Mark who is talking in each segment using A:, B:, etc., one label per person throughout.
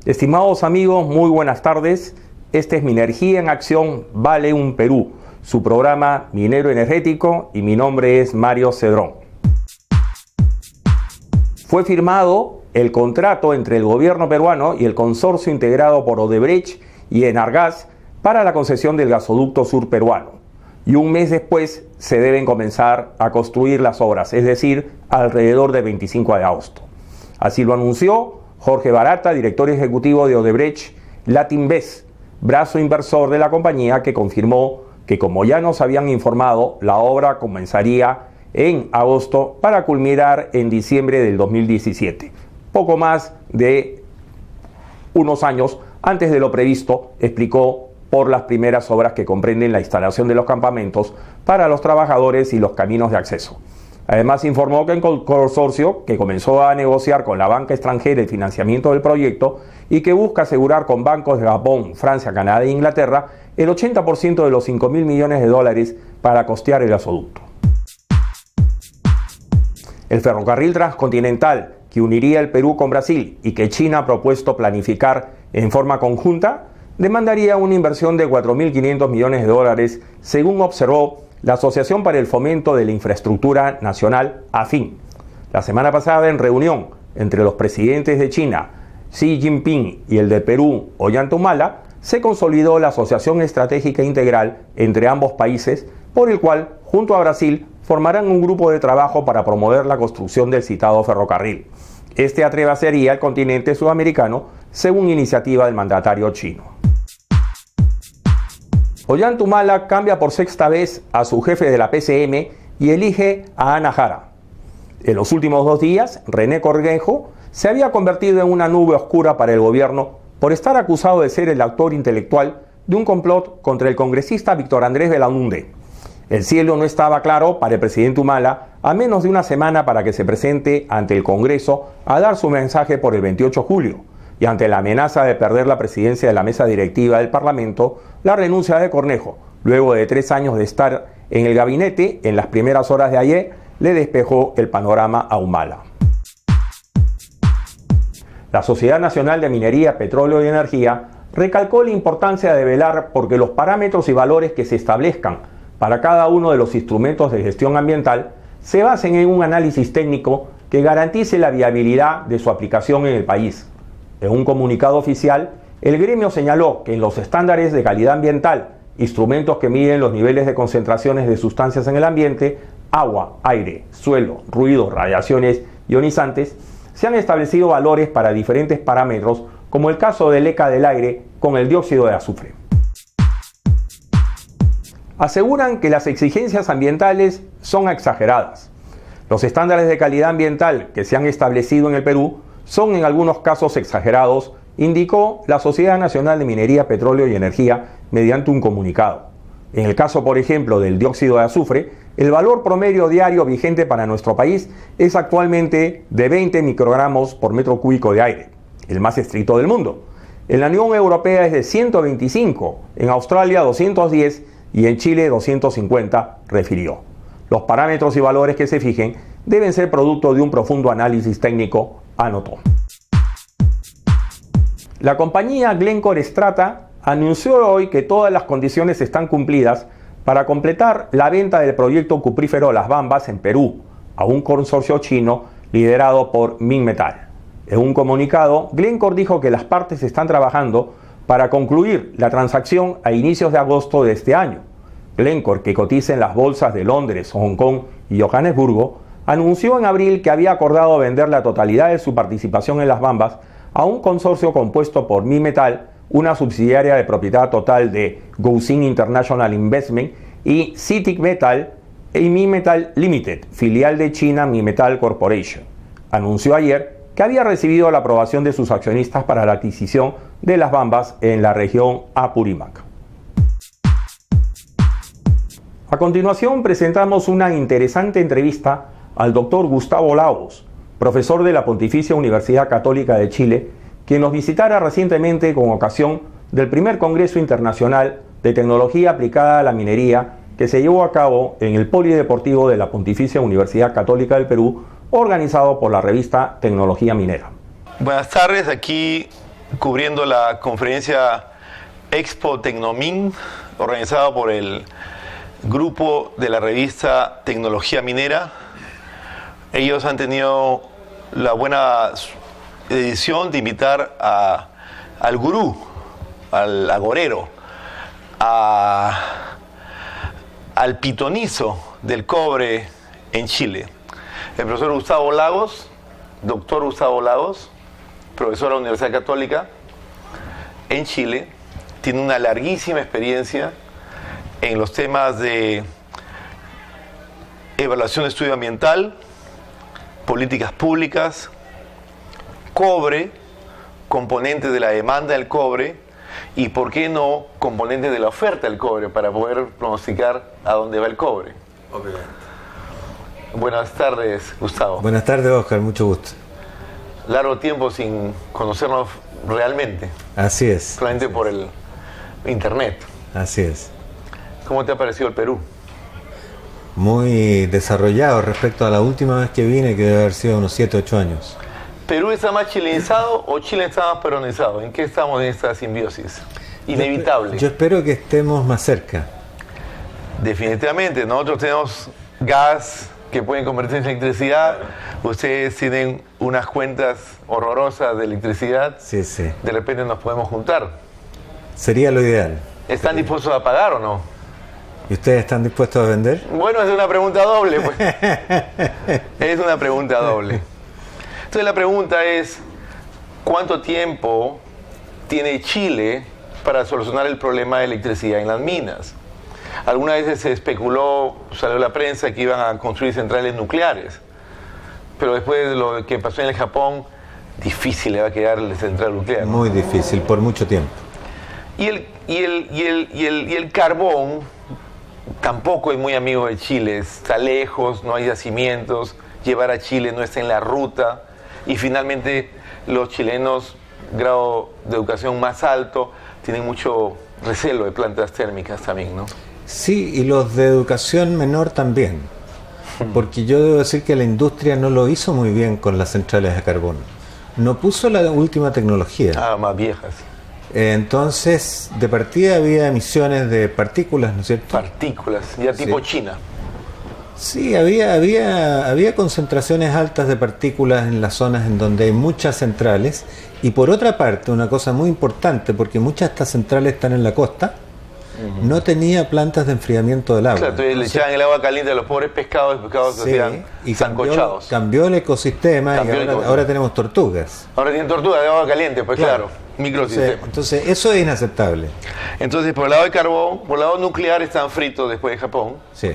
A: Estimados amigos, muy buenas tardes. Este es Minergía en Acción, Vale un Perú, su programa minero energético, y mi nombre es Mario Cedrón. Fue firmado el contrato entre el gobierno peruano y el consorcio integrado por Odebrecht y Enargas para la concesión del gasoducto sur peruano. Y un mes después se deben comenzar a construir las obras, es decir, alrededor del 25 de agosto. Así lo anunció Jorge Barata, director ejecutivo de Odebrecht Latinvest, brazo inversor de la compañía, que confirmó que, como ya nos habían informado, la obra comenzaría en agosto para culminar en diciembre del 2017, poco más de unos años antes de lo previsto, explicó, por las primeras obras que comprenden la instalación de los campamentos para los trabajadores y los caminos de acceso. Además, informó que el consorcio, que comenzó a negociar con la banca extranjera el financiamiento del proyecto y que busca asegurar con bancos de Japón, Francia, Canadá e Inglaterra el 80% de los $5.000 millones para costear el gasoducto. El ferrocarril transcontinental que uniría el Perú con Brasil y que China ha propuesto planificar en forma conjunta demandaría una inversión de $4.500 millones, según observó la Asociación para el Fomento de la Infraestructura Nacional, AFIN. La semana pasada, en reunión entre los presidentes de China, Xi Jinping, y el de Perú, Ollanta Humala, se consolidó la Asociación Estratégica Integral entre ambos países, por el cual, junto a Brasil, formarán un grupo de trabajo para promover la construcción del citado ferrocarril. Este atravesaría el continente sudamericano, según iniciativa del mandatario chino. Ollanta Humala cambia por sexta vez a su jefe de la PCM y elige a Ana Jara. En los últimos 2 días, René Cornejo se había convertido en una nube oscura para el gobierno por estar acusado de ser el autor intelectual de un complot contra el congresista Víctor Andrés Belaúnde. El cielo no estaba claro para el presidente Humala a menos de una semana para que se presente ante el Congreso a dar su mensaje por el 28 de julio. Y ante la amenaza de perder la presidencia de la mesa directiva del Parlamento, la renuncia de Cornejo, luego de 3 años de estar en el gabinete, en las primeras horas de ayer, le despejó el panorama a Humala. La Sociedad Nacional de Minería, Petróleo y Energía recalcó la importancia de velar porque los parámetros y valores que se establezcan para cada uno de los instrumentos de gestión ambiental se basen en un análisis técnico que garantice la viabilidad de su aplicación en el país. En un comunicado oficial, el gremio señaló que en los estándares de calidad ambiental, instrumentos que miden los niveles de concentraciones de sustancias en el ambiente, agua, aire, suelo, ruido, radiaciones ionizantes, se han establecido valores para diferentes parámetros, como el caso del ECA del aire con el dióxido de azufre. Aseguran que las exigencias ambientales son exageradas. Los estándares de calidad ambiental que se han establecido en el Perú son en algunos casos exagerados, indicó la Sociedad Nacional de Minería, Petróleo y Energía mediante un comunicado. En el caso, por ejemplo, del dióxido de azufre, el valor promedio diario vigente para nuestro país es actualmente de 20 microgramos por metro cúbico de aire, el más estricto del mundo. En la Unión Europea es de 125, en Australia 210 y en Chile 250, refirió. Los parámetros y valores que se fijen deben ser producto de un profundo análisis técnico, anotó. La compañía Glencore Strata anunció hoy que todas las condiciones están cumplidas para completar la venta del proyecto cuprífero Las Bambas en Perú a un consorcio chino liderado por Minmetal. En un comunicado, Glencore dijo que las partes están trabajando para concluir la transacción a inicios de agosto de este año. Glencore, que cotiza en las bolsas de Londres, Hong Kong y Johannesburgo, anunció en abril que había acordado vender la totalidad de su participación en Las Bambas a un consorcio compuesto por Minmetal, una subsidiaria de propiedad total de Goxin International Investment, y CITIC Metal y Minmetal Limited, filial de China Minmetal Corporation. Anunció ayer que había recibido la aprobación de sus accionistas para la adquisición de Las Bambas en la región Apurímac. A continuación presentamos una interesante entrevista al doctor Gustavo Laos, profesor de la Pontificia Universidad Católica de Chile, quien nos visitara recientemente con ocasión del primer Congreso Internacional de Tecnología Aplicada a la Minería que se llevó a cabo en el Polideportivo de la Pontificia Universidad Católica del Perú, organizado por la revista Tecnología Minera.
B: Buenas tardes, aquí cubriendo la conferencia Expo Tecnomin, organizada por el grupo de la revista Tecnología Minera. Ellos han tenido la buena decisión de invitar al gurú, al agorero, al pitonizo del cobre en Chile. El profesor Gustavo Lagos, doctor Gustavo Lagos, profesor de la Universidad Católica en Chile, tiene una larguísima experiencia en los temas de evaluación de estudio ambiental, políticas públicas, cobre, componentes de la demanda del cobre y, ¿por qué no, componentes de la oferta del cobre para poder pronosticar a dónde va el cobre? Obviamente. Buenas tardes, Gustavo.
C: Buenas tardes, Oscar, mucho gusto.
B: Largo tiempo sin conocernos realmente.
C: Así es.
B: Solamente por el internet.
C: Así es.
B: ¿Cómo te ha parecido el Perú?
C: Muy desarrollado respecto a la última vez que vine, que debe haber sido unos 7, 8 años.
B: ¿Perú está más chilenizado o Chile está más peronizado? ¿En qué estamos en esta simbiosis? Inevitable.
C: Yo espero que estemos más cerca.
B: Definitivamente. Nosotros tenemos gas que pueden convertirse en electricidad. Ustedes tienen unas cuentas horrorosas de electricidad.
C: Sí, sí.
B: De repente nos podemos juntar.
C: Sería lo ideal.
B: ¿Están dispuestos a pagar o no?
C: ¿Y ustedes están dispuestos a vender?
B: Bueno, es una pregunta doble, pues. Es una pregunta doble. Entonces la pregunta es, ¿cuánto tiempo tiene Chile para solucionar el problema de electricidad en las minas? Algunas veces se especuló, salió la prensa, que iban a construir centrales nucleares. Pero después de lo que pasó en el Japón, difícil le va a quedar la central nuclear, ¿no?
C: Muy difícil, por mucho tiempo.
B: Y el carbón tampoco es muy amigo de Chile, está lejos, no hay yacimientos, llevar a Chile no está en la ruta, y finalmente los chilenos, grado de educación más alto, tienen mucho recelo de plantas térmicas también, ¿no?
C: Sí, y los de educación menor también, porque yo debo decir que la industria no lo hizo muy bien con las centrales a carbón, no puso la última tecnología.
B: Ah, más viejas.
C: Entonces, de partida había emisiones de partículas, ¿no es cierto?
B: Partículas, ya tipo
C: Sí.
B: China.
C: Sí, había concentraciones altas de partículas en las zonas en donde hay muchas centrales. Y por otra parte, una cosa muy importante, porque muchas de estas centrales están en la costa, no tenía plantas de enfriamiento del agua.
B: Claro, entonces le echaban el agua caliente a los pobres pescados, los pescados se hacían
C: y
B: sancochados.
C: cambió el ecosistema y ahora tenemos tortugas.
B: Ahora tienen tortuga de agua caliente, pues claro, microsistema.
C: Entonces, eso es inaceptable.
B: Entonces, por el lado de carbón, por el lado nuclear están fritos después de Japón.
C: Sí.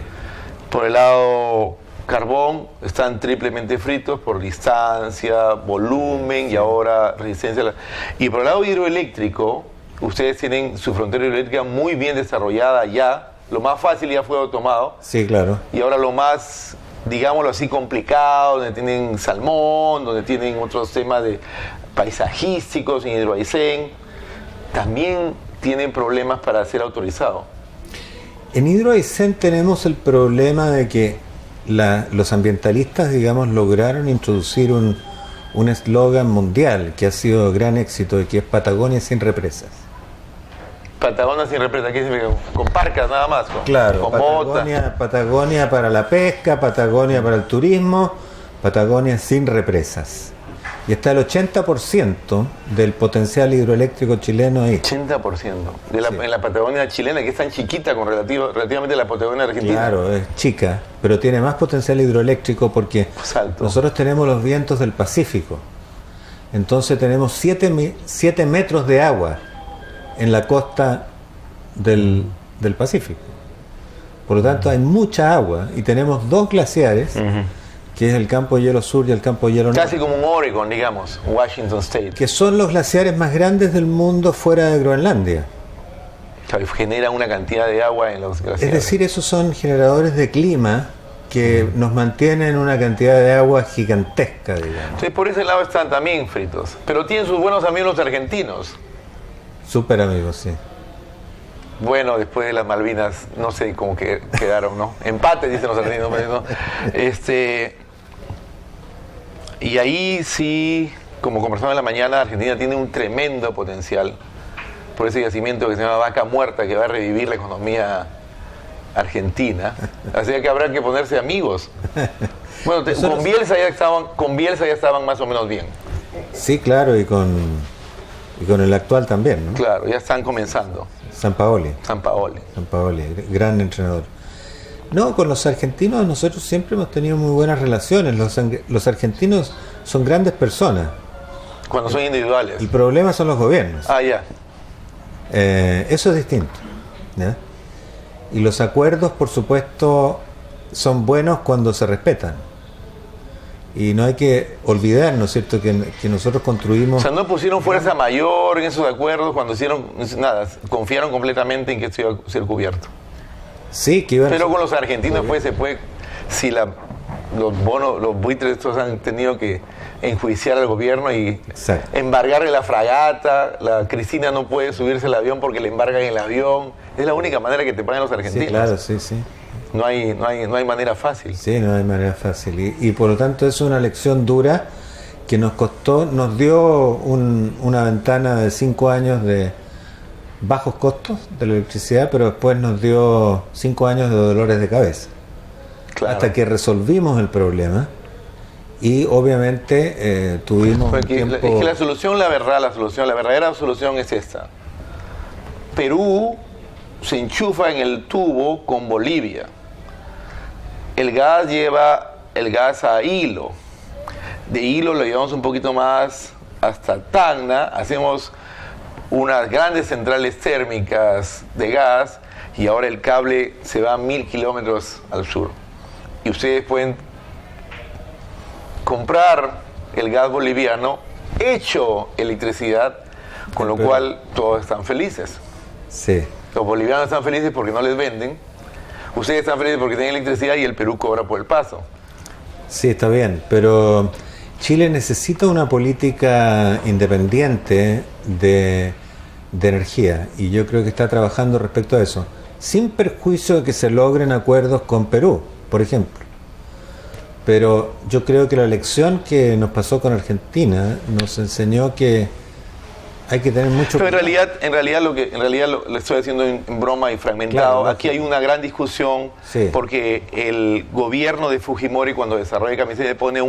B: Por el lado carbón están triplemente fritos por distancia, volumen y ahora resistencia. Y por el lado hidroeléctrico, ustedes tienen su frontera hidroeléctrica muy bien desarrollada ya. Lo más fácil ya fue tomado.
C: Sí, claro.
B: Y ahora lo más, digámoslo así, complicado, donde tienen salmón, donde tienen otros temas de paisajísticos en Hidroaicén, también tienen problemas para ser autorizado.
C: En Hidroaicén tenemos el problema de que los ambientalistas, digamos, lograron introducir un eslogan mundial que ha sido gran éxito, y que es Patagonia sin represas.
B: Patagonia sin represa, ¿qué significa? Con parcas nada más,
C: Claro,
B: con botas.
C: Patagonia para la pesca, Patagonia para el turismo, Patagonia sin represas. Y está el 80% del potencial hidroeléctrico chileno ahí.
B: 80%
C: Sí.
B: en la Patagonia chilena, que es tan chiquita con relativamente a la Patagonia argentina.
C: Claro, es chica, pero tiene más potencial hidroeléctrico porque
B: Salto.
C: nosotros tenemos los vientos del Pacífico. Entonces tenemos 7 metros de agua en la costa del Pacífico. Por lo tanto, hay mucha agua y tenemos 2 glaciares, que es el campo de hielo sur y el campo de hielo norte,
B: Casi como un Oregon, digamos, Washington State.
C: que son los glaciares más grandes del mundo fuera de Groenlandia.
B: Claro, generan una cantidad de agua en los glaciares.
C: Es decir, esos son generadores de clima que nos mantienen una cantidad de agua gigantesca, digamos.
B: Entonces, por ese lado están también fritos. Pero tienen sus buenos amigos los argentinos.
C: Súper amigos, sí.
B: Bueno, después de las Malvinas, no sé cómo que quedaron, ¿no? Empate, dicen los argentinos. Pero no. Y ahí sí como conversamos en la mañana, Argentina tiene un tremendo potencial por ese yacimiento que se llama Vaca Muerta, que va a revivir la economía argentina. Así que habrá que ponerse amigos. Bueno, con Bielsa ya estaban más o menos bien.
C: Sí, claro, y con el actual también, ¿no?
B: Claro, ya están comenzando.
C: Sampaoli, gran entrenador. No, con los argentinos nosotros siempre hemos tenido muy buenas relaciones. Los argentinos son grandes personas.
B: Cuando son individuales.
C: El problema son los gobiernos.
B: Ah, ya.
C: Eso es distinto, ¿ya? Y los acuerdos, por supuesto, son buenos cuando se respetan. Y no hay que olvidar, ¿no es cierto?, que nosotros construimos...
B: O sea, no pusieron fuerza mayor en esos acuerdos cuando hicieron nada, confiaron completamente en que esto iba a ser cubierto.
C: Sí, que iban...
B: Pero con los argentinos pues se puede, si los buitres estos han tenido que enjuiciar al gobierno y embargarle la fragata, la Cristina no puede subirse al avión porque le embargan el avión, es la única manera que te pagan los argentinos.
C: Sí, claro, sí.
B: No hay manera fácil.
C: Sí, no hay manera fácil. Y por lo tanto es una lección dura que nos dio una ventana de 5 años de bajos costos de la electricidad, pero después nos dio 5 años de dolores de cabeza. Claro. Hasta que resolvimos el problema y obviamente tuvimos un tiempo...
B: Es que la verdadera solución es esta. Perú se enchufa en el tubo con Bolivia. El gas lleva el gas a Hilo. De Hilo lo llevamos un poquito más hasta Tacna, hacemos unas grandes centrales térmicas de gas y ahora el cable se va a 1000 kilómetros al sur. Y ustedes pueden comprar el gas boliviano hecho electricidad, con lo cual todos están felices.
C: Sí.
B: Los bolivianos están felices porque no les venden, ustedes están felices porque tienen electricidad y el Perú cobra por el paso.
C: Sí, está bien, pero Chile necesita una política independiente de energía y yo creo que está trabajando respecto a eso, sin perjuicio de que se logren acuerdos con Perú, por ejemplo. Pero yo creo que la lección que nos pasó con Argentina nos enseñó que hay que tener mucho
B: cuidado. Pero en realidad lo estoy haciendo en broma y fragmentado. Claro, aquí hay una gran discusión porque el gobierno de Fujimori, cuando desarrolla Camisea, pone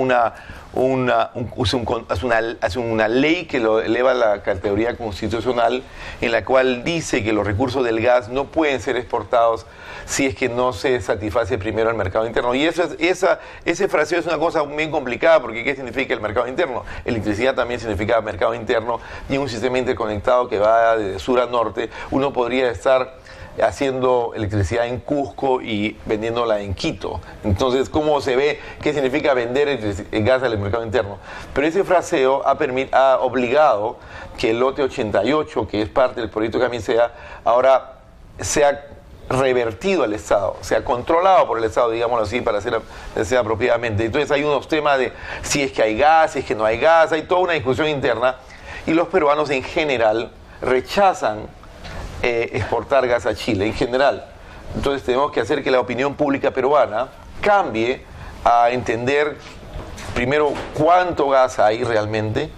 B: hace una ley que lo eleva a la categoría constitucional, en la cual dice que los recursos del gas no pueden ser exportados si es que no se satisface primero el mercado interno. Y ese fraseo es una cosa bien complicada, porque ¿qué significa el mercado interno? Electricidad también significa mercado interno, y en un sistema interconectado que va de sur a norte, uno podría estar haciendo electricidad en Cusco y vendiéndola en Quito. Entonces, ¿cómo se ve qué significa vender el gas al mercado interno? Pero ese fraseo ha obligado que el lote 88, que es parte del proyecto Camisea, ahora sea revertido al Estado, sea controlado por el Estado, digámoslo así, para hacer apropiadamente. Entonces hay unos temas de si es que hay gas, si es que no hay gas, hay toda una discusión interna, y los peruanos en general rechazan exportar gas a Chile, en general. Entonces tenemos que hacer que la opinión pública peruana cambie a entender primero cuánto gas hay realmente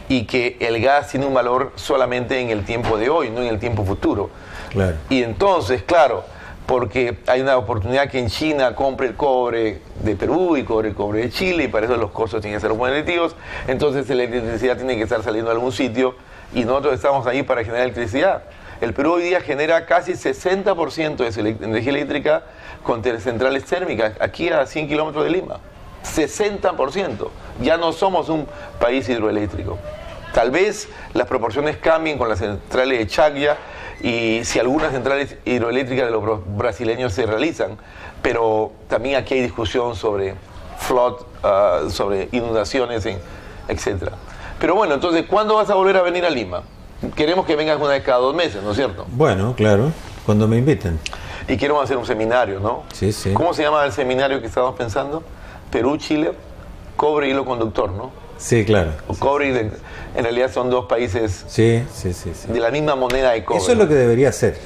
B: y que el gas tiene un valor solamente en el tiempo de hoy, no en el tiempo futuro.
C: Claro.
B: Y entonces, claro, porque hay una oportunidad que en China compre el cobre de Perú y cobre el cobre de Chile, y para eso los costos tienen que ser competitivos, entonces la electricidad tiene que estar saliendo de algún sitio y nosotros estamos ahí para generar electricidad. El Perú hoy día genera casi 60% de su energía eléctrica con centrales térmicas, aquí a 100 kilómetros de Lima. 60%. Ya no somos un país hidroeléctrico. Tal vez las proporciones cambien con las centrales de Chaclla y si algunas centrales hidroeléctricas de los brasileños se realizan, pero también aquí hay discusión sobre flood, sobre inundaciones, etc. Pero bueno, entonces, ¿cuándo vas a volver a venir a Lima? Queremos que vengas una vez cada 2 meses, ¿no es cierto?
C: Bueno, claro, cuando me inviten.
B: Y queremos hacer un seminario, ¿no?
C: Sí, sí.
B: ¿Cómo se llama el seminario que estamos pensando? Perú, Chile, cobre y hilo conductor, ¿no?
C: Sí, claro.
B: O cobre y en realidad son 2 países
C: sí.
B: de la misma moneda de cobre.
C: Eso es lo que debería ser.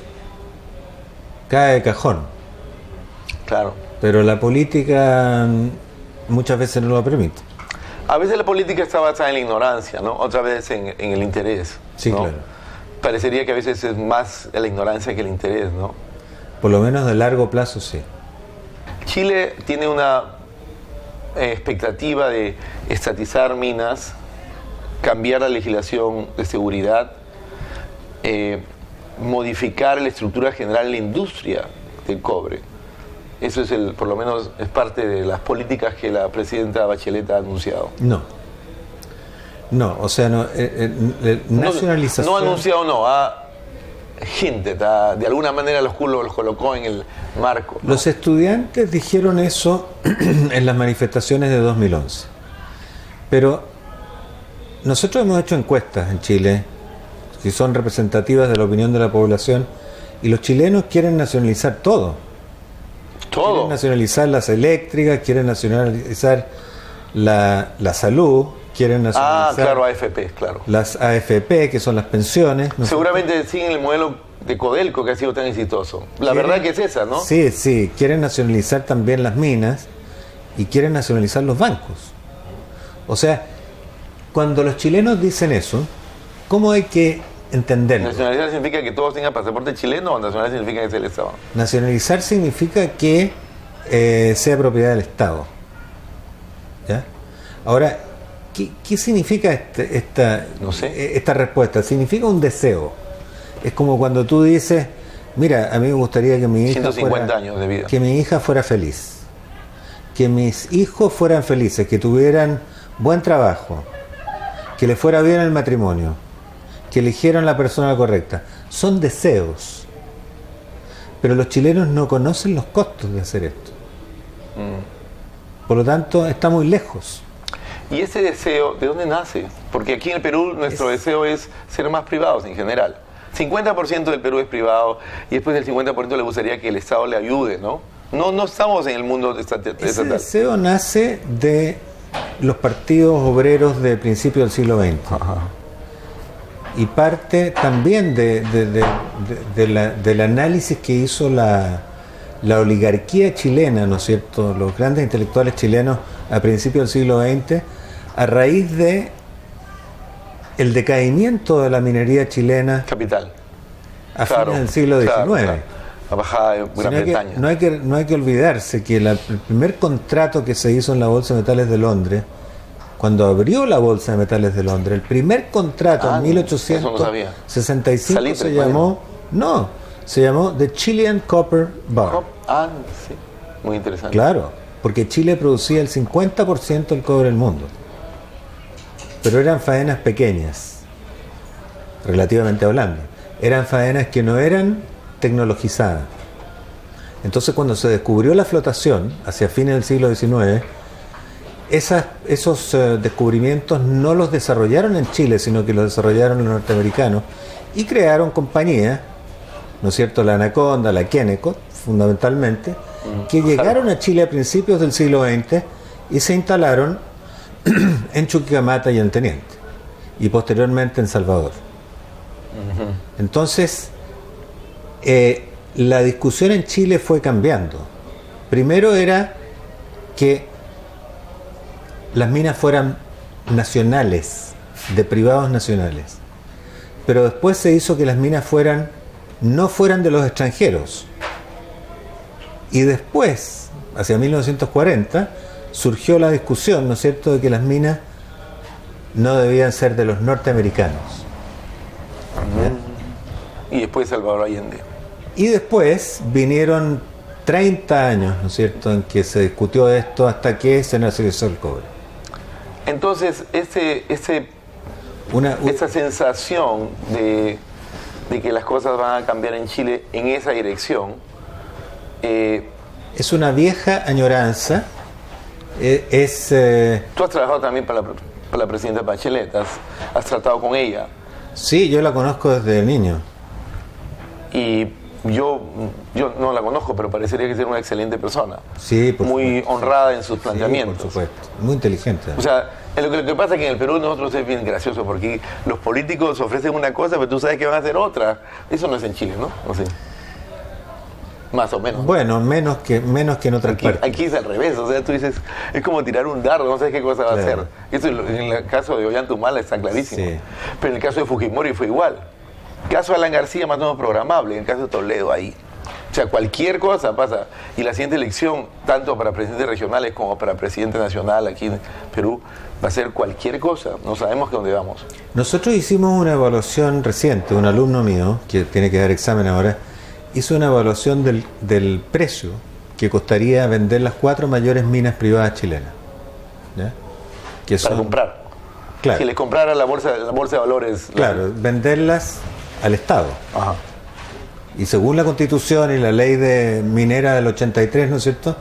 C: Cae de cajón.
B: Claro.
C: Pero la política muchas veces no lo permite.
B: A veces la política está basada en la ignorancia, ¿no? Otra vez en el interés.
C: Sí,
B: ¿no?
C: claro.
B: Parecería que a veces es más la ignorancia que el interés, ¿no?
C: Por lo menos de largo plazo, sí.
B: Chile tiene una expectativa de estatizar minas, cambiar la legislación de seguridad, modificar la estructura general de la industria del cobre. Eso es por lo menos es parte de las políticas que la presidenta Bachelet ha anunciado.
C: No, o sea, nacionalización...
B: No anunciado, no, hinted, de alguna manera los colocó en el marco, ¿no?
C: Los estudiantes dijeron eso en las manifestaciones de 2011. Pero nosotros hemos hecho encuestas en Chile, que son representativas de la opinión de la población, y los chilenos quieren nacionalizar todo. Quieren nacionalizar las eléctricas, quieren nacionalizar la salud, quieren nacionalizar...
B: claro, AFP, claro.
C: Las AFP, que son las pensiones.
B: Seguramente siguen el modelo de Codelco que ha sido tan exitoso. La verdad que es esa, ¿no?
C: Sí, quieren nacionalizar también las minas y quieren nacionalizar los bancos. O sea, cuando los chilenos dicen eso, ¿cómo hay que entenderlo?
B: ¿Nacionalizar significa que todos tengan pasaporte chileno o nacionalizar significa que es el Estado?
C: Nacionalizar significa que sea propiedad del Estado. ¿Ya? Ahora, ¿qué significa esta respuesta? Significa un deseo. Es como cuando tú dices, mira, a mí me gustaría que mi hija
B: 150 años de vida.
C: Que mi hija fuera feliz, que mis hijos fueran felices, que tuvieran buen trabajo, que les fuera bien el matrimonio, que eligieran la persona correcta. Son deseos. Pero los chilenos no conocen los costos de hacer esto. Por lo tanto, está muy lejos.
B: ¿Y ese deseo de dónde nace? Porque aquí en el Perú nuestro deseo es ser más privados en general. 50% del Perú es privado y después del 50% le gustaría que el Estado le ayude, ¿no? No estamos en el mundo estatal.
C: Ese deseo nace de los partidos obreros de principios del siglo XX.
B: Ajá.
C: Y parte también del análisis que hizo la oligarquía chilena, ¿no es cierto?, los grandes intelectuales chilenos a principios del siglo XX, a raíz de el decaimiento de la minería chilena
B: capital
C: a fines del siglo XIX.
B: Claro. La bajada de Gran Bretaña.
C: No hay que olvidarse que el primer contrato que se hizo en la Bolsa de Metales de Londres, cuando abrió la Bolsa de Metales de Londres, el primer contrato en 1865 se llamó The Chilean Copper Bar.
B: Sí, muy interesante.
C: Claro, porque Chile producía el 50% del cobre del mundo. Pero eran faenas pequeñas, relativamente hablando. Eran faenas que no eran tecnologizadas. Entonces, cuando se descubrió la flotación, hacia fines del siglo XIX, esos descubrimientos no los desarrollaron en Chile, sino que los desarrollaron los norteamericanos y crearon compañías, ¿no es cierto?, la Anaconda, la Kennecott, fundamentalmente, que llegaron a Chile a principios del siglo XX y se instalaron en Chuquicamata y en Teniente, y posteriormente en Salvador. Entonces, la discusión en Chile fue cambiando. Primero era que las minas fueran nacionales, de privados nacionales, pero después se hizo que las minas no fueran de los extranjeros, y después, hacia 1940, surgió la discusión, ¿no es cierto?, de que las minas no debían ser de los norteamericanos.
B: Y después Salvador Allende.
C: Y después vinieron 30 años, ¿no es cierto?, en que se discutió esto hasta que se nacionalizó el cobre.
B: Entonces, esa sensación de que las cosas van a cambiar en Chile en esa dirección...
C: es una vieja añoranza.
B: Tú has trabajado también para la presidenta Bachelet, has tratado con ella.
C: Sí, yo la conozco desde niño.
B: Y yo no la conozco, pero parecería que es una excelente persona.
C: Sí,
B: muy honrada en sus planteamientos.
C: Sí, por supuesto. Muy inteligente.
B: O sea, lo que pasa es que en el Perú nosotros es bien gracioso, porque los políticos ofrecen una cosa, pero tú sabes que van a hacer otra. Eso no es en Chile, ¿no? Más o menos.
C: Bueno, menos que en otras partes.
B: Aquí es al revés, o sea, tú dices, es como tirar un dardo, no sabes qué cosa va a hacer. Eso en el caso de Ollanta está clarísimo. Sí. Pero en el caso de Fujimori fue igual. El caso de Alan García más o menos programable, en el caso de Toledo ahí. O sea, cualquier cosa pasa. Y la siguiente elección, tanto para presidentes regionales como para presidente nacional aquí en Perú, va a ser cualquier cosa. No sabemos dónde vamos.
C: Nosotros hicimos una evaluación reciente, un alumno mío, que tiene que dar examen ahora, hizo una evaluación del precio que costaría vender las 4 mayores minas privadas chilenas. ¿Ya? Que
B: para comprar. Claro. Si les comprara la bolsa de valores.
C: Claro, venderlas al Estado.
B: Ajá.
C: Y según la Constitución y la ley de minera del 83, ¿no es cierto?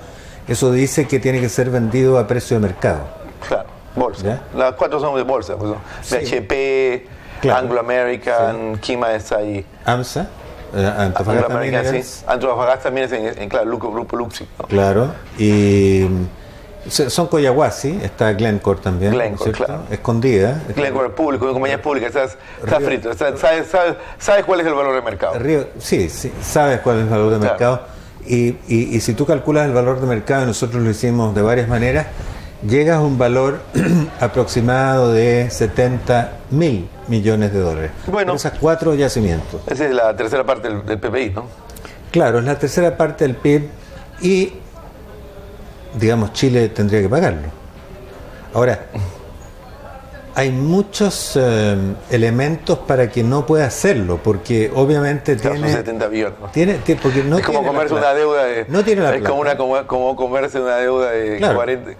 C: Eso dice que tiene que ser vendido a precio de mercado.
B: Claro, bolsa. ¿Ya? Las 4 son de bolsa. Pues, sí. BHP, claro. Anglo American, sí. ¿Quién más está ahí?
C: AMSA. Antofagasta Minerals.
B: Sí. Antofagasta también es en claro, Grupo Luxi, ¿no?
C: Claro, y son Coyahuasi, está Glencore también,
B: Glencore, claro.
C: Escondida.
B: Glencore público, compañías públicas, está frito, sabes cuál es el valor de mercado.
C: Sí, sabes cuál es el valor de mercado, y si tú calculas el valor de mercado, y nosotros lo hicimos de varias maneras, llegas a un valor aproximado de 70.000 millones de dólares.
B: Bueno,
C: por esas 4 yacimientos.
B: Esa es la tercera parte del PBI, ¿no?
C: Claro, es la tercera parte del PIB y, digamos, Chile tendría que pagarlo. Ahora, hay muchos elementos para que no pueda hacerlo, porque obviamente
B: claro,
C: tiene...
B: Son 70 billones.
C: Porque no
B: es como comerse una deuda de...
C: No tiene la
B: es como comerse una deuda de claro. 40...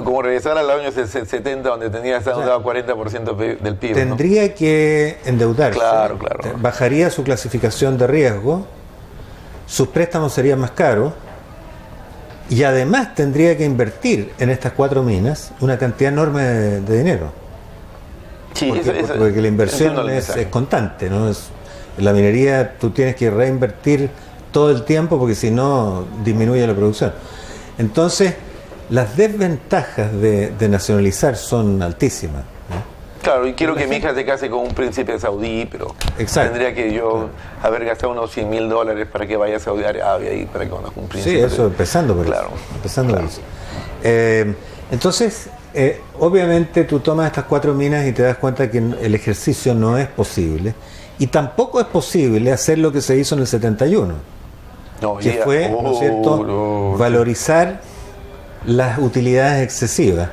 B: como regresar al año 70 donde tenía esa deuda 40% del PIB.
C: Tendría ¿no? que endeudarse.
B: Claro.
C: Bajaría su clasificación de riesgo, sus préstamos serían más caros y además tendría que invertir en estas 4 minas una cantidad enorme de dinero.
B: Sí,
C: porque la inversión es constante, ¿no? En la minería tú tienes que reinvertir todo el tiempo porque si no disminuye la producción. Entonces, las desventajas de nacionalizar son altísimas, ¿no?
B: Claro, y quiero que mi hija se case con un príncipe saudí, pero exacto. Tendría que yo haber gastado unos $100,000 para que vaya a Saudi Arabia y para que conozca un príncipe.
C: Sí, eso empezando por
B: claro.
C: eso. Empezando por eso. Entonces, obviamente tú tomas estas 4 minas y te das cuenta que el ejercicio no es posible y tampoco es posible hacer lo que se hizo en el 71, que fue, ¿no es cierto?, valorizar las utilidades excesivas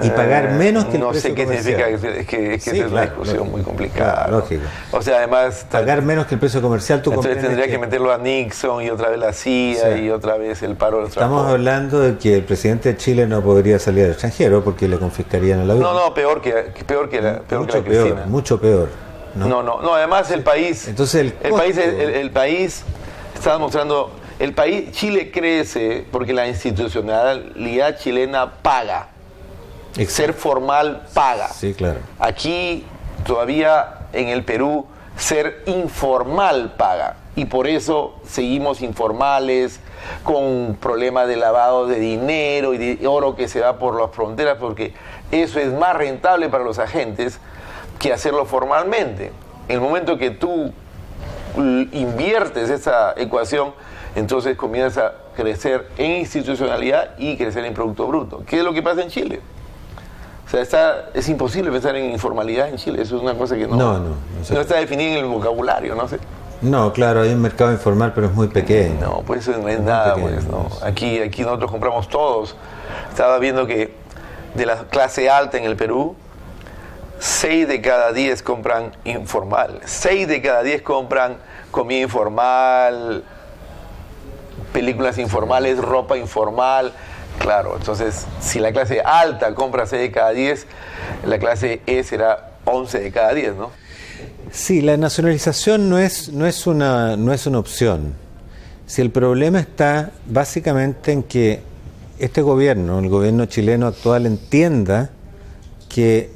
C: y pagar menos que el precio comercial.
B: No sé qué significa, es que sí, es una discusión muy complicada.
C: Claro, lógico.
B: O sea, además...
C: Pagar menos que el precio comercial, tú
B: entonces tendría que meterlo a Nixon y otra vez la CIA y otra vez el paro del transporte.
C: Estamos hablando de que el presidente de Chile no podría salir al extranjero porque le confiscarían el avión.
B: No, peor que la Cristina.
C: Mucho peor.
B: No, además el país...
C: Entonces
B: el país está mostrando... Chile crece porque la institucionalidad chilena paga. Exacto. Ser formal paga.
C: Sí, claro.
B: Aquí, todavía en el Perú, ser informal paga. Y por eso seguimos informales, con problemas de lavado de dinero y de oro que se va por las fronteras, porque eso es más rentable para los agentes que hacerlo formalmente. En el momento que tú inviertes esa ecuación, entonces comienza a crecer en institucionalidad y crecer en Producto Bruto. ¿Qué es lo que pasa en Chile? O sea, es imposible pensar en informalidad en Chile. Eso es una cosa que no está definida en el vocabulario, no sé.
C: No, claro, hay un mercado informal, pero es muy pequeño.
B: No, pues eso no es nada, pequeño, pues, no. Aquí nosotros compramos todos. Estaba viendo que de la clase alta en el Perú, 6 de cada 10 compran informal. 6 de cada 10 compran comida informal, películas informales, ropa informal. Claro, entonces, si la clase alta compra 6 de cada 10, la clase E será 11 de cada 10, ¿no?
C: Sí, la nacionalización no es una opción. Si el problema está básicamente en que este gobierno, el gobierno chileno actual, entienda que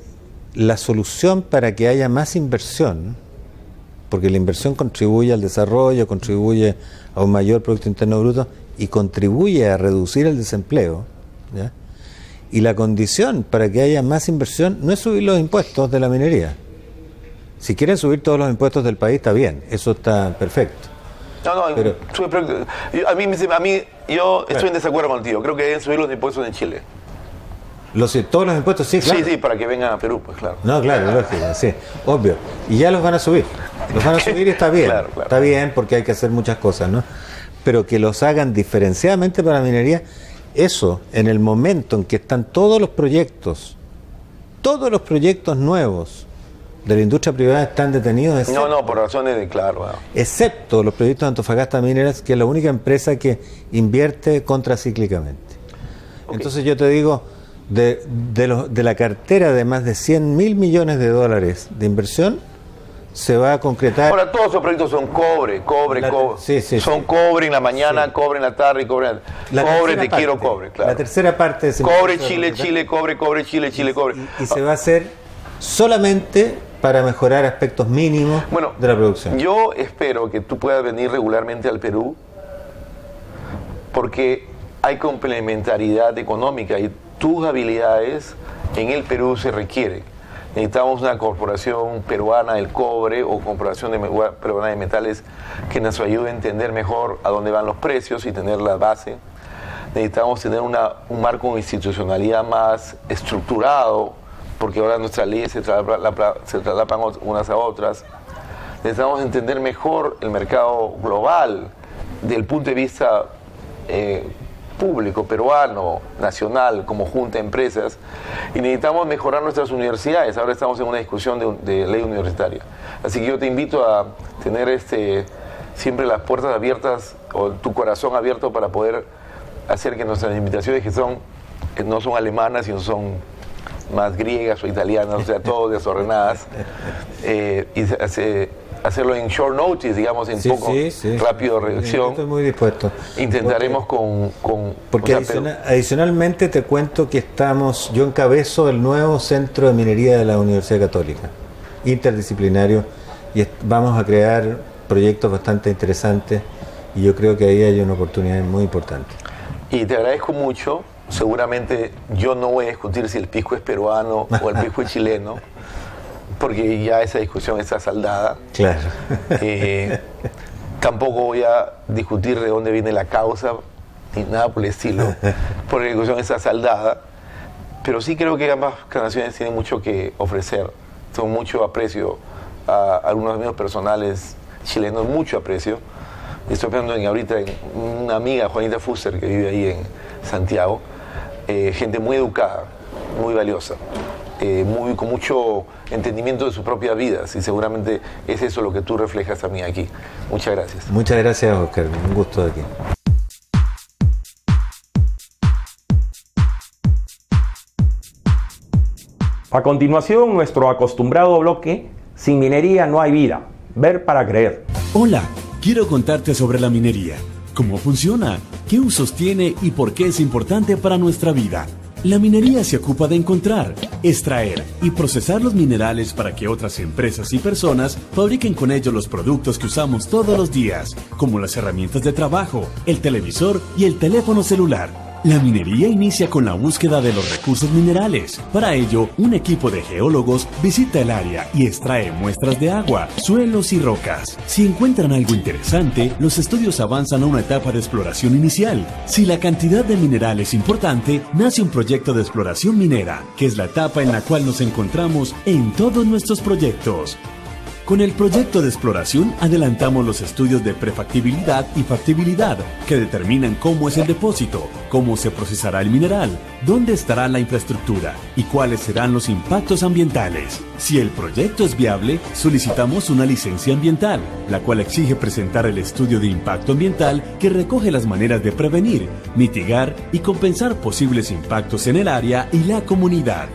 C: la solución para que haya más inversión, porque la inversión contribuye al desarrollo, contribuye a un mayor Producto Interno Bruto y contribuye a reducir el desempleo, ¿ya? Y la condición para que haya más inversión no es subir los impuestos de la minería. Si quieren subir todos los impuestos del país, está bien, eso está perfecto.
B: No,
C: pero,
B: yo estoy en desacuerdo contigo. Creo que deben subir los impuestos en Chile.
C: Todos los impuestos, sí, claro.
B: Sí, para que vengan a Perú, pues claro.
C: No, claro, lógico, sí, obvio. Y ya los van a subir. Los van a subir y está bien.
B: Claro.
C: Está bien porque hay que hacer muchas cosas, ¿no? Pero que los hagan diferenciadamente para la minería, eso, en el momento en que están todos los proyectos nuevos de la industria privada están detenidos.
B: Por razones de claro.
C: Excepto los proyectos de Antofagasta Mineras, que es la única empresa que invierte contracíclicamente. Okay. Entonces yo te digo, de la cartera de más de 100.000 millones de dólares de inversión, se va a concretar...
B: Ahora todos esos proyectos son cobre.
C: Sí,
B: son cobre en la mañana, cobre en la tarde y cobre en la... Cobre, te quiero cobre, claro.
C: La tercera parte es...
B: Cobre, Chile, cobre, Chile, cobre.
C: Y se va a hacer solamente para mejorar aspectos mínimos de la producción.
B: Yo espero que tú puedas venir regularmente al Perú porque hay complementariedad económica y tus habilidades en el Perú se requieren. Necesitamos una corporación peruana del cobre o corporación peruana de metales que nos ayude a entender mejor a dónde van los precios y tener la base. Necesitamos tener un marco de institucionalidad más estructurado, porque ahora nuestras leyes se traslapan unas a otras. Necesitamos entender mejor el mercado global desde el punto de vista público, peruano, nacional, como junta de empresas, y necesitamos mejorar nuestras universidades. Ahora estamos en una discusión de ley universitaria. Así que yo te invito a tener siempre las puertas abiertas o tu corazón abierto para poder hacer que nuestras invitaciones, que no son alemanas, sino son más griegas o italianas, o sea, todo desordenadas, y hacerlo en short notice, digamos, en rápido reacción.
C: Estoy muy dispuesto.
B: Intentaremos
C: porque adicionalmente te cuento que yo encabezo el nuevo centro de minería de la Universidad Católica, interdisciplinario, y vamos a crear proyectos bastante interesantes, y yo creo que ahí hay una oportunidad muy importante.
B: Y te agradezco mucho. Seguramente yo no voy a discutir si el pisco es peruano o el pisco es chileno, porque ya esa discusión está saldada.
C: Claro.
B: Tampoco voy a discutir de dónde viene la causa, ni nada por el estilo, porque la discusión está saldada. Pero sí creo que ambas naciones tienen mucho que ofrecer. Tengo mucho aprecio a algunos amigos personales chilenos, mucho aprecio. Estoy pensando ahorita en una amiga, Juanita Fuster, que vive ahí en Santiago. Gente muy educada, muy valiosa, con mucho entendimiento de sus propias vidas, y seguramente es eso lo que tú reflejas también aquí. Muchas gracias.
C: Muchas gracias, Oscar. Un gusto de aquí.
A: A continuación, nuestro acostumbrado bloque, Sin minería no hay vida. Ver para creer.
D: Hola, quiero contarte sobre la minería. ¿Cómo funciona? ¿Qué usos tiene y por qué es importante para nuestra vida? La minería se ocupa de encontrar, extraer y procesar los minerales para que otras empresas y personas fabriquen con ellos los productos que usamos todos los días, como las herramientas de trabajo, el televisor y el teléfono celular. La minería inicia con la búsqueda de los recursos minerales. Para ello, un equipo de geólogos visita el área y extrae muestras de agua, suelos y rocas. Si encuentran algo interesante, los estudios avanzan a una etapa de exploración inicial. Si la cantidad de mineral es importante, nace un proyecto de exploración minera, que es la etapa en la cual nos encontramos en todos nuestros proyectos. Con el proyecto de exploración adelantamos los estudios de prefactibilidad y factibilidad, que determinan cómo es el depósito, cómo se procesará el mineral, dónde estará la infraestructura y cuáles serán los impactos ambientales. Si el proyecto es viable, solicitamos una licencia ambiental, la cual exige presentar el estudio de impacto ambiental que recoge las maneras de prevenir, mitigar y compensar posibles impactos en el área y la comunidad.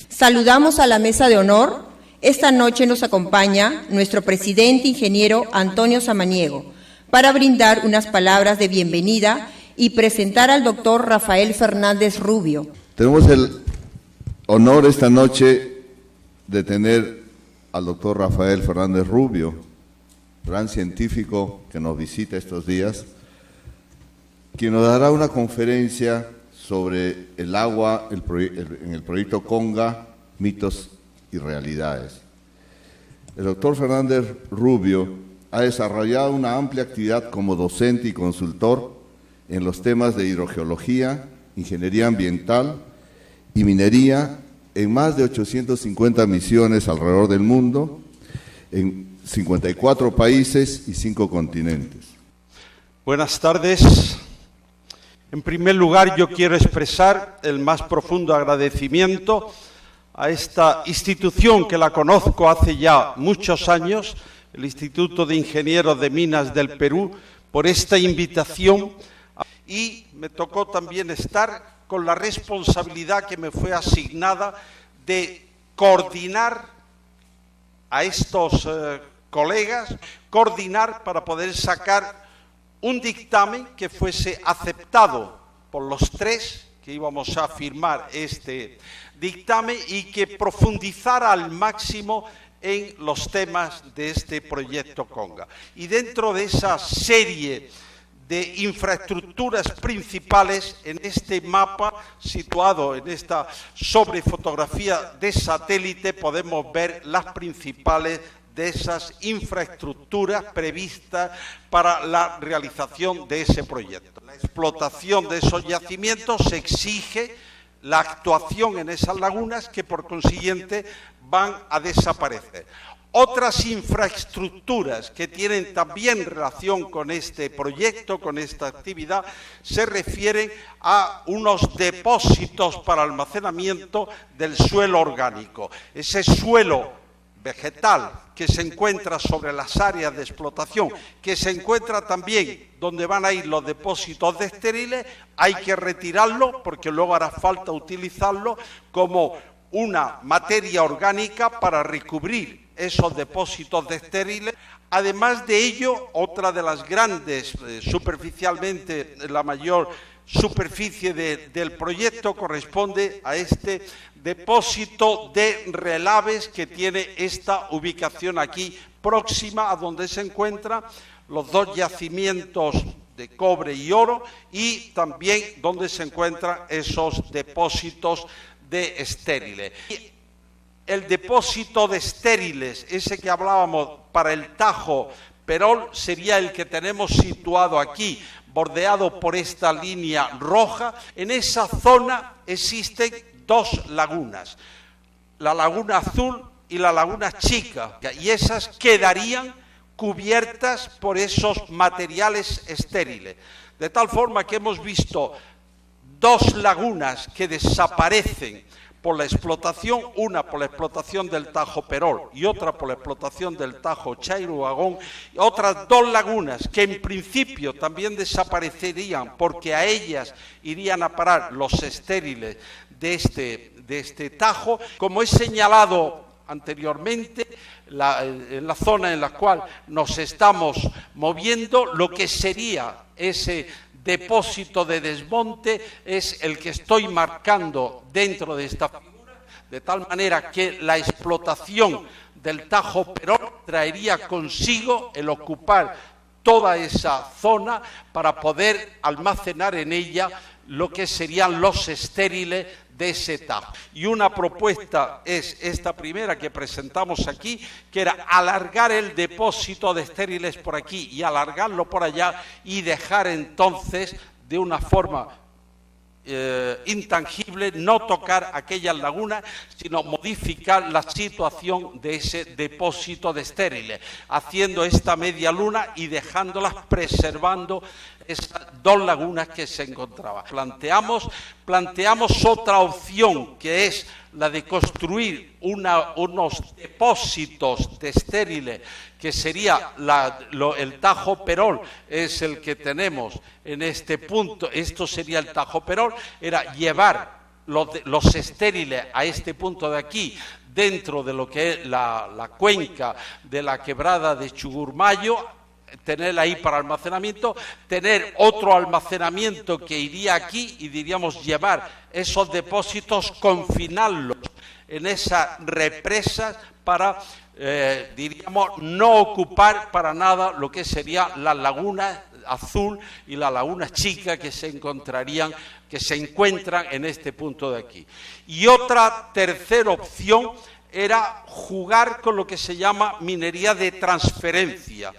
E: Saludamos a la mesa de honor. Esta noche nos acompaña nuestro presidente ingeniero Antonio Samaniego para brindar unas palabras de bienvenida y presentar al doctor Rafael Fernández Rubio.
F: Tenemos el honor esta noche de tener al doctor Rafael Fernández Rubio, gran científico que nos visita estos días, quien nos dará una conferencia sobre el agua en el proyecto Conga, mitos y realidades. El doctor Fernández Rubio ha desarrollado una amplia actividad como docente y consultor en los temas de hidrogeología, ingeniería ambiental y minería en más de 850 misiones alrededor del mundo, en 54 países y 5 continentes.
G: Buenas tardes. En primer lugar, yo quiero expresar el más profundo agradecimiento a esta institución que la conozco hace ya muchos años, el Instituto de Ingenieros de Minas del Perú, por esta invitación, y me tocó también estar con la responsabilidad que me fue asignada de coordinar a estos colegas, coordinar para poder sacar un dictamen que fuese aceptado por los tres que íbamos a firmar este dictamen y que profundizara al máximo en los temas de este proyecto Conga. Y dentro de esa serie de infraestructuras principales, en este mapa situado en esta sobrefotografía de satélite, podemos ver las principales de esas infraestructuras previstas para la realización de ese proyecto. La explotación de esos yacimientos exige la actuación en esas lagunas que por consiguiente van a desaparecer. Otras infraestructuras que tienen también relación con este proyecto, con esta actividad, se refieren a unos depósitos para almacenamiento del suelo orgánico. Ese suelo vegetal que se encuentra sobre las áreas de explotación, que se encuentra también donde van a ir los depósitos de estériles, hay que retirarlo porque luego hará falta utilizarlo como una materia orgánica para recubrir esos depósitos de estériles. Además de ello, otra de las grandes, superficialmente la mayor superficie del proyecto corresponde a este depósito de relaves que tiene esta ubicación aquí próxima a donde se encuentran los dos yacimientos de cobre y oro y también donde se encuentran esos depósitos de estériles. Y el depósito de estériles, ese que hablábamos para el Tajo Perol, sería el que tenemos situado aquí, bordeado por esta línea roja. En esa zona existen dos lagunas, la Laguna Azul y la Laguna Chica, y esas quedarían cubiertas por esos materiales estériles. De tal forma que hemos visto dos lagunas que desaparecen por la explotación, una por la explotación del Tajo Perol y otra por la explotación del Tajo Chairo-Agón, y otras dos lagunas que en principio también desaparecerían porque a ellas irían a parar los estériles de este Tajo. Como he señalado anteriormente, en la zona en la cual nos estamos moviendo, lo que sería ese depósito de desmonte es el que estoy marcando dentro de esta figura, de tal manera que la explotación del Tajo Perol traería consigo el ocupar toda esa zona para poder almacenar en ella lo que serían los estériles de ese Tajo. Y una propuesta es esta primera que presentamos aquí, que era alargar el depósito de estériles por aquí y alargarlo por allá y dejar entonces de una forma intangible, no tocar aquellas lagunas, sino modificar la situación de ese depósito de estériles, haciendo esta media luna y dejándolas, preservando esas dos lagunas que se encontraban. Planteamos otra opción, que es la de construir unos depósitos de estériles, que sería el Tajo Perol, es el que tenemos en este punto. Esto sería el Tajo Perol, era llevar los estériles a este punto de aquí, dentro de lo que es la cuenca de la quebrada de Chugurmayo, tenerla ahí para almacenamiento, tener otro almacenamiento que iría aquí y diríamos llevar esos depósitos, confinarlos en esas represas para, diríamos, no ocupar para nada lo que sería la Laguna Azul y la Laguna Chica que se encuentran en este punto de aquí. Y otra tercera opción era jugar con lo que se llama minería de transferencia.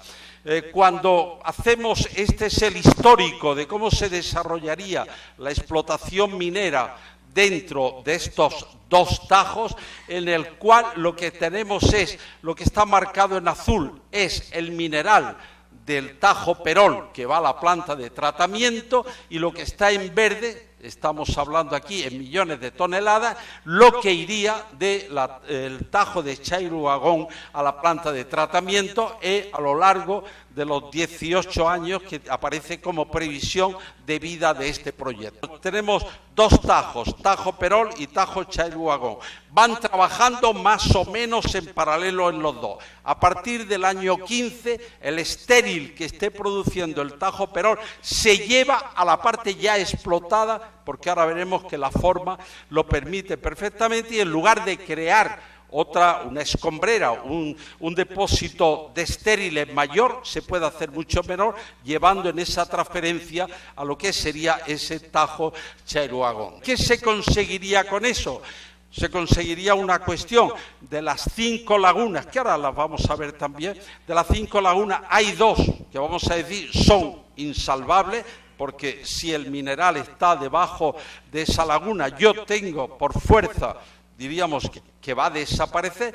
G: cuando hacemos, este es el histórico de cómo se desarrollaría la explotación minera dentro de estos dos tajos, en el cual lo que tenemos es, lo que está marcado en azul es el mineral del Tajo Perol que va a la planta de tratamiento, y lo que está en verde, estamos hablando aquí en millones de toneladas, lo que iría del Tajo de Chairuagón a la planta de tratamiento a lo largo de los 18 años que aparece como previsión de vida de este proyecto. Tenemos dos tajos, Tajo Perol y Tajo Chairuagón. Van trabajando más o menos en paralelo en los dos. A partir del año 15, el estéril que esté produciendo el Tajo Perol se lleva a la parte ya explotada, porque ahora veremos que la forma lo permite perfectamente, y en lugar de crear una escombrera, un depósito de estériles mayor, se puede hacer mucho menor, llevando en esa transferencia a lo que sería ese Tajo Chairuagón. ¿Qué se conseguiría con eso? Se conseguiría una cuestión de las 5 lagunas, que ahora las vamos a ver también. De las 5 lagunas hay 2 que vamos a decir son insalvables, porque si el mineral está debajo de esa laguna, yo tengo por fuerza, diríamos que va a desaparecer.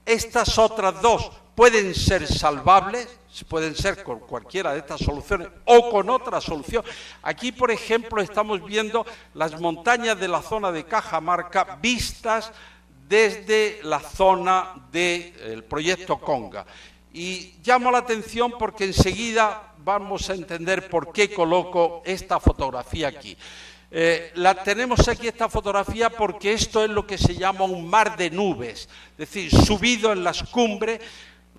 G: Estas otras 2 pueden ser salvables, pueden ser con cualquiera de estas soluciones o con otra solución. Aquí, por ejemplo, estamos viendo las montañas de la zona de Cajamarca vistas desde la zona del proyecto Conga. Y llamo la atención porque enseguida vamos a entender por qué coloco esta fotografía aquí. Tenemos aquí esta fotografía porque esto es lo que se llama un mar de nubes, es decir, subido en las cumbres.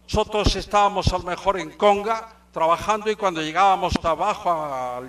G: Nosotros estábamos a lo mejor en Conga trabajando, y cuando llegábamos abajo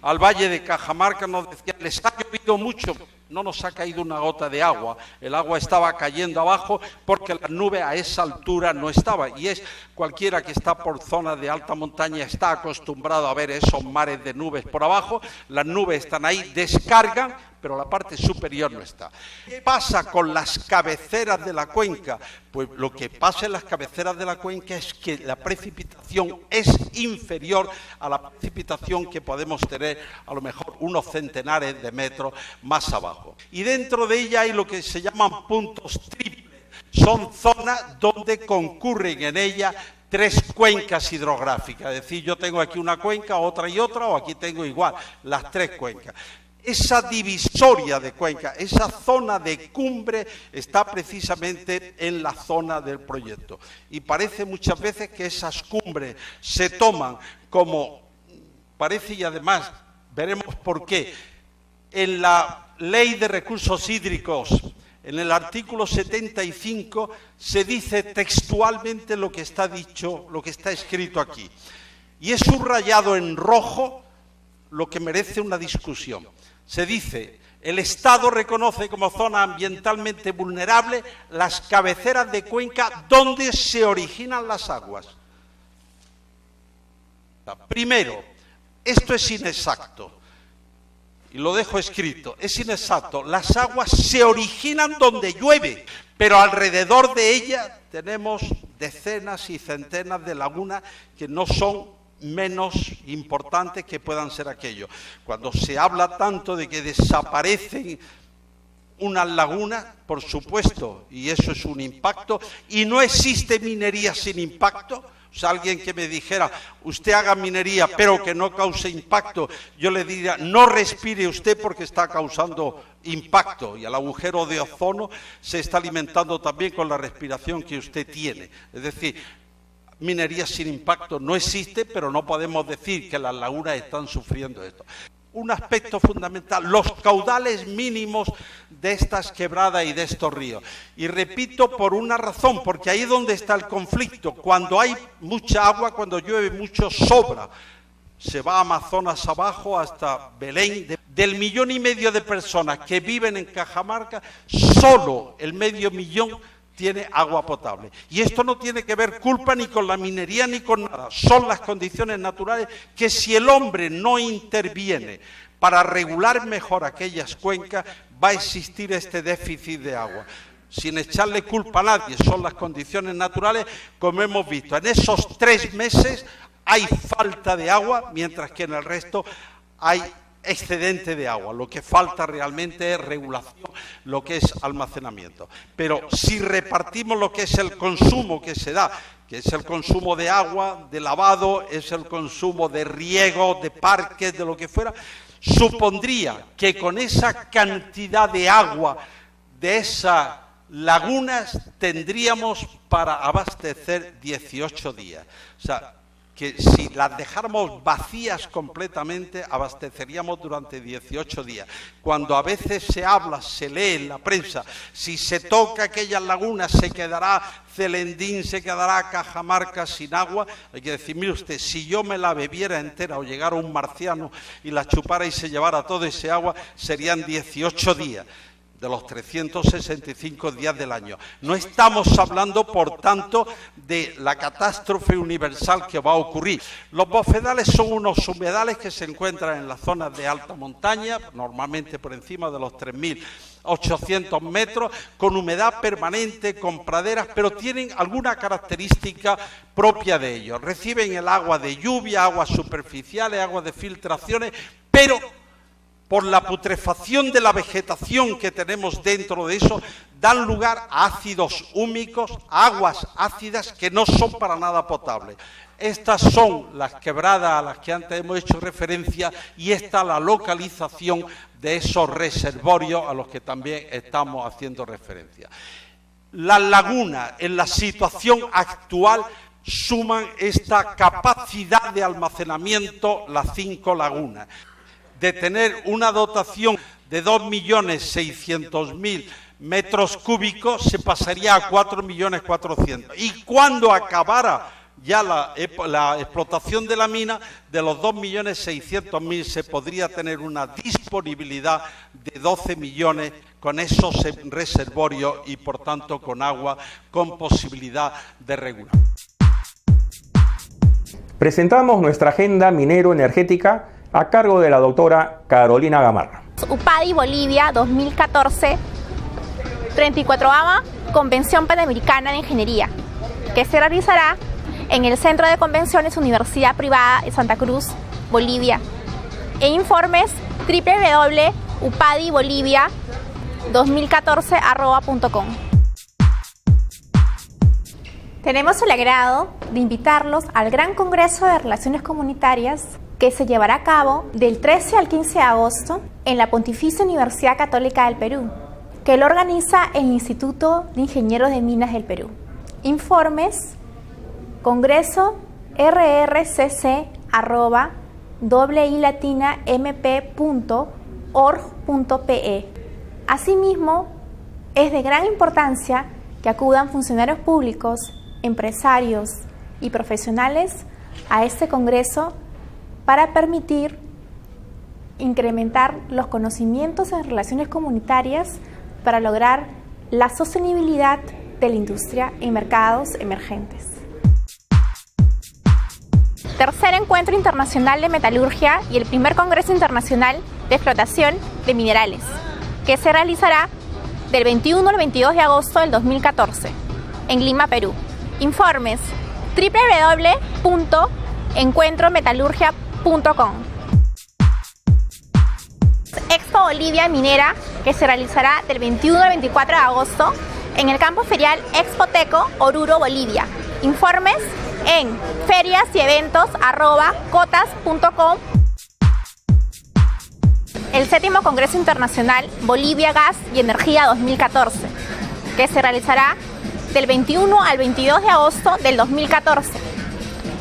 G: al valle de Cajamarca nos decían: les ha llovido mucho. No nos ha caído una gota de agua, el agua estaba cayendo abajo porque la nube a esa altura no estaba, y es cualquiera que está por zonas de alta montaña está acostumbrado a ver esos mares de nubes por abajo. Las nubes están ahí, descargan, pero la parte superior no está. ¿Qué pasa con las cabeceras de la cuenca? Pues lo que pasa en las cabeceras de la cuenca es que la precipitación es inferior a la precipitación que podemos tener a lo mejor unos centenares de metros más abajo. Y dentro de ella hay lo que se llaman puntos triples. Son zonas donde concurren en ella 3 cuencas hidrográficas. Es decir, yo tengo aquí una cuenca, otra y otra, o aquí tengo igual las 3 cuencas. Esa divisoria de cuenca, esa zona de cumbre está precisamente en la zona del proyecto. Y parece muchas veces que esas cumbres se toman como, parece, y además veremos por qué, en la Ley de Recursos Hídricos, en el artículo 75, se dice textualmente lo que está dicho, lo que está escrito aquí. Y es subrayado en rojo lo que merece una discusión. Se dice: el Estado reconoce como zona ambientalmente vulnerable las cabeceras de cuenca donde se originan las aguas. Primero, esto es inexacto, y lo dejo escrito, es inexacto. Las aguas se originan donde llueve, pero alrededor de ellas tenemos decenas y centenas de lagunas que no son menos importantes que puedan ser aquello. Cuando se habla tanto de que desaparecen unas lagunas, por supuesto, y eso es un impacto, y no existe minería sin impacto. O sea, alguien que me dijera: usted haga minería pero que no cause impacto, yo le diría: no respire usted porque está causando impacto, y el agujero de ozono se está alimentando también con la respiración que usted tiene. Es decir, minería sin impacto no existe, pero no podemos decir que las lagunas están sufriendo esto. Un aspecto fundamental, los caudales mínimos de estas quebradas y de estos ríos. Y repito, por una razón, porque ahí es donde está el conflicto. Cuando hay mucha agua, cuando llueve mucho, sobra. Se va a Amazonas abajo hasta Belén. Del 1,5 millones de personas que viven en Cajamarca, solo el 500,000 tiene agua potable. Y esto no tiene que ver culpa ni con la minería ni con nada. Son las condiciones naturales que, si el hombre no interviene para regular mejor aquellas cuencas, va a existir este déficit de agua. Sin echarle culpa a nadie, son las condiciones naturales, como hemos visto. En esos 3 meses hay falta de agua, mientras que en el resto hay excedente de agua. Lo que falta realmente es regulación, lo que es almacenamiento. Pero si repartimos lo que es el consumo que se da, que es el consumo de agua, de lavado, es el consumo de riego, de parques, de lo que fuera, supondría que con esa cantidad de agua de esas lagunas tendríamos para abastecer 18 días. O sea, que si las dejáramos vacías completamente, abasteceríamos durante 18 días. Cuando a veces se habla, se lee en la prensa, si se toca aquellas lagunas se quedará Celendín, se quedará Cajamarca sin agua, hay que decir, mire usted, si yo me la bebiera entera o llegara un marciano y la chupara y se llevara todo ese agua, serían 18 días. De los 365 días del año. No estamos hablando, por tanto, de la catástrofe universal que va a ocurrir. Los bofedales son unos humedales que se encuentran en las zonas de alta montaña, normalmente por encima de los 3.800 metros, con humedad permanente, con praderas, pero tienen alguna característica propia de ellos. Reciben el agua de lluvia, aguas superficiales, aguas de filtraciones, pero por la putrefacción de la vegetación que tenemos dentro de eso, dan lugar a ácidos húmicos, a aguas ácidas que no son para nada potables. Estas son las quebradas a las que antes hemos hecho referencia y esta la localización de esos reservorios a los que también estamos haciendo referencia. Las lagunas, en la situación actual, suman esta capacidad de almacenamiento, las 5 lagunas. De tener una dotación de 2.600.000 metros cúbicos, se pasaría a 4.400.000. Y cuando acabara ya la explotación de la mina, de los 2.600.000 se podría tener una disponibilidad de 12 millones con esos reservorios y, por tanto, con agua, con posibilidad de regular.
A: Presentamos nuestra agenda minero-energética a cargo de la doctora Carolina Gamarra.
H: UPADI Bolivia 2014, 34ª Convención Panamericana de Ingeniería, que se realizará en el Centro de Convenciones Universidad Privada de Santa Cruz, Bolivia. E informes www.upadibolivia2014@.com. Tenemos el agrado de invitarlos al Gran Congreso de Relaciones Comunitarias que se llevará a cabo del 13 al 15 de agosto en la Pontificia Universidad Católica del Perú, que lo organiza el Instituto de Ingenieros de Minas del Perú. Informes, congreso rrcc@ilatinaMP.org.pe. Asimismo, es de gran importancia que acudan funcionarios públicos, empresarios y profesionales a este congreso para permitir incrementar los conocimientos en relaciones comunitarias para lograr la sostenibilidad de la industria en mercados emergentes. Tercer Encuentro Internacional de Metalurgia y el primer Congreso Internacional de Explotación de Minerales, que se realizará del 21 al 22 de agosto del 2014 en Lima, Perú. Informes www.encuentrometalurgia.com. Expo Bolivia Minera, que se realizará del 21 al 24 de agosto en el campo ferial Expoteco, Oruro, Bolivia. Informes en feriasyeventos@cotas.com. El séptimo Congreso Internacional Bolivia Gas y Energía 2014, que se realizará del 21 al 22 de agosto del 2014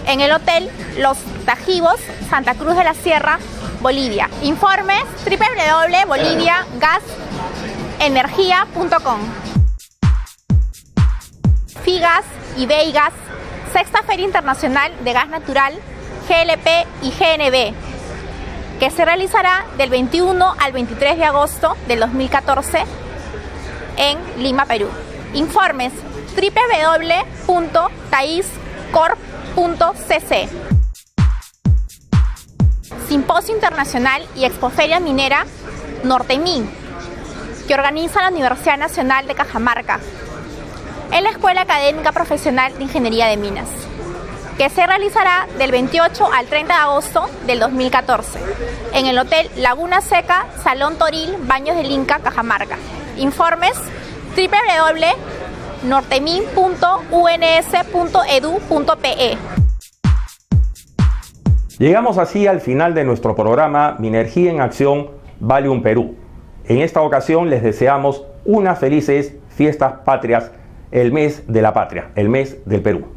H: en el Hotel Los Tajivos, Santa Cruz de la Sierra, Bolivia. Informes www.boliviagasenergia.com. FIGAS y BEIGAS, Sexta Feria Internacional de Gas Natural, GLP y GNB, que se realizará del 21 al 23 de agosto del 2014 en Lima, Perú. Informes www.taiscorp.cc. Simposio Internacional y Expoferia Minera Nortemin, que organiza la Universidad Nacional de Cajamarca en la Escuela Académica Profesional de Ingeniería de Minas. que se realizará del 28 al 30 de agosto del 2014 en el Hotel Laguna Seca, Salón Toril, Baños del Inca, Cajamarca. Informes www.nortemin.uns.edu.pe.
A: Llegamos así al final de nuestro programa Minergia en Acción Valium Perú. En esta ocasión les deseamos unas felices fiestas patrias, el mes de la patria, el mes del Perú.